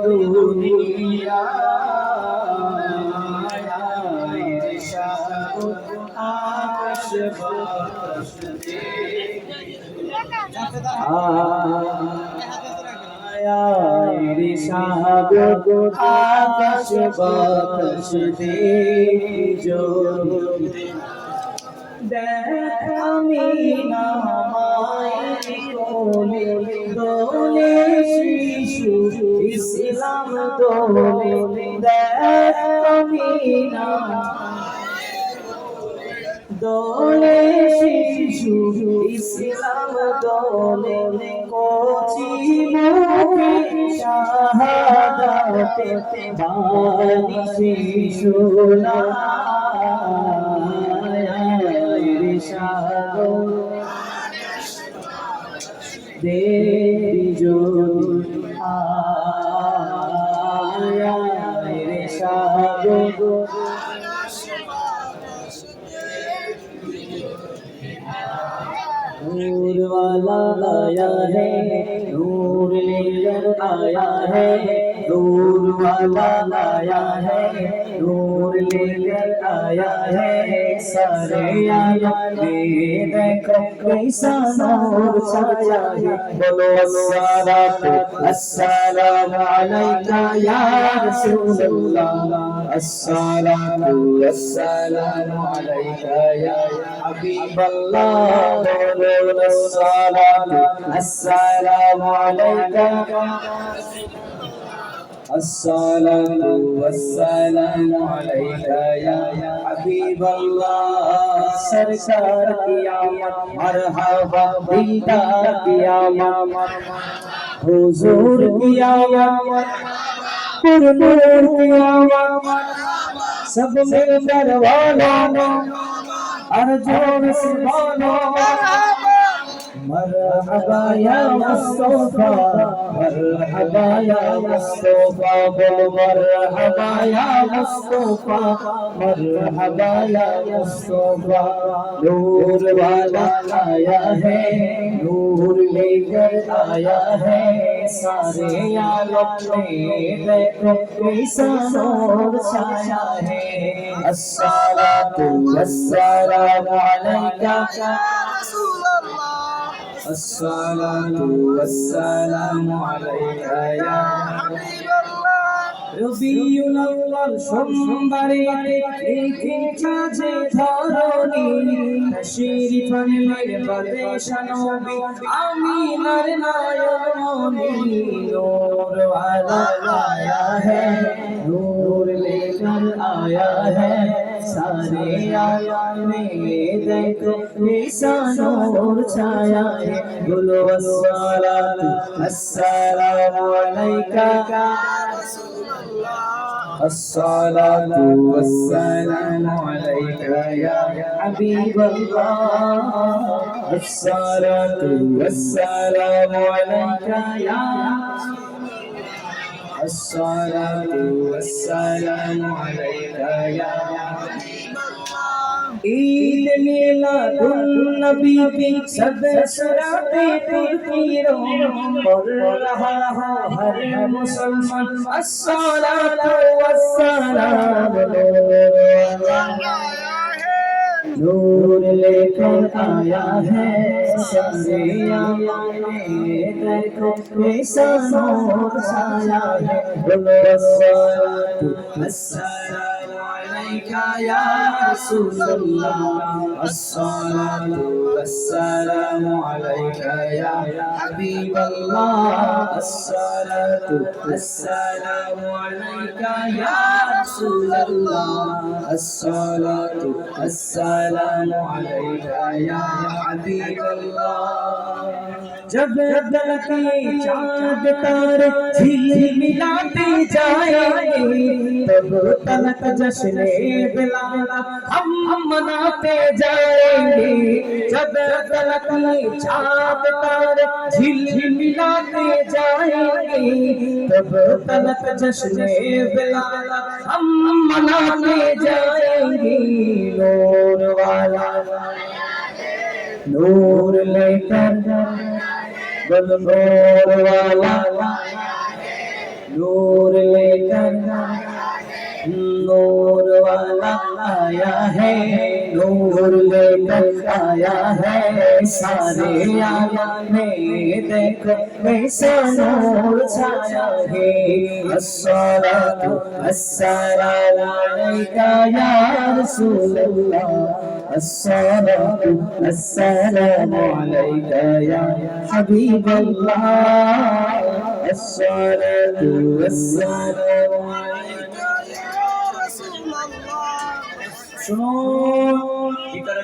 দুনিয়া আকাশ বাতাস রে সাগর আকাশ বাতাস দেখ আমি না মায়ের কোলে দোলে শিশু ইসলাম দোলে দেখ আমি না দোলে শিশু ইসলাম দোলে কোচি মুখে শাহাদাতে বাণী শিশু না দেবী যদি রে সাগর नूर वाला आया है नूर लेकर आया है नूर वाला आया है नूर लेकर आया है सारे आलम में देखो कैसा नूर छाया है बोलो अस्सलामु अलैका या रसूल अल्लाह अस्सलामु अलैका या हबीब अल्लाह अस्सलामु अलैका अस्सलामु अलैका या हबीब अल्लाह सरकार की आमद मरहबा दीदार की आमद हुजूर की आमद नूर की आमद सब में दरवाज़ा अर्जुन से बोलो मरहबा या मुस्तफा मरहबा या मुस्तफा बोलो मरहबा या मुस्तफा मरहबा या मुस्तफा नूर वाला आया है नूर लेकर आया है सारे आलम में देखो कैसा नूर छाया है अस्सलामु अलैका अस्सलामु अलैका या हबीब अल्लाह রবিউল আউয়াল সোমবারে এসেছে যে ধরণী তশরিফ আনলেন বাদশা নবী আমিনার নয়নমণি নূর वाला आया है नूर लेकर आया है सारे आलम में देखो कैसा नूर छाया है बोलो अस्सलामु अलैका الصلاة والسلام عليك يا حبيب الله الصلاة والسلام عليك يا الصلاة والسلام عليك يا ईद मिलादुन नबी की सब सराते तुर्कियों पढ़ रहा है हर मुसलमान अस्सलातु वस्सलाम नूर लेकर आया है सारे आलम में देखो कैसा नूर छाया है बोलो अस्सलातु वस्सलामु अलैका या रसूल अल्लाह अस्सलातु वस्सलामु अलैका या हबीब अल्लाह अस्सलातु वस्सलामु अलैका या रसूल अल्लाह अस्सलातु वस्सलामु अलैका या हबीब अल्लाह जब दलके चाँद तारे झिलमिलाते जाएंगे तब तलक जश्न बिलाल हम मनाते जाएंगे जब दलके चाँद तारे झिलमिलाते जाएंगे तब तलक जश्न बिलाल हम मनाते जाएंगे नूर वाला नूर लेकर नूर वाला नूर लेकर नूर वाला आया है, नूर लेकर आया है, सारे आलम में देखो कैसा नूर छाया है। अस्सलातु अस्सलामु अलैका या रसूलल्लाह, अस्सलातु अस्सलामु अलैका या हबीबल्लाह, अस्सलातु अस्सलामु अलैका या रसूलल्लाह। শুনুন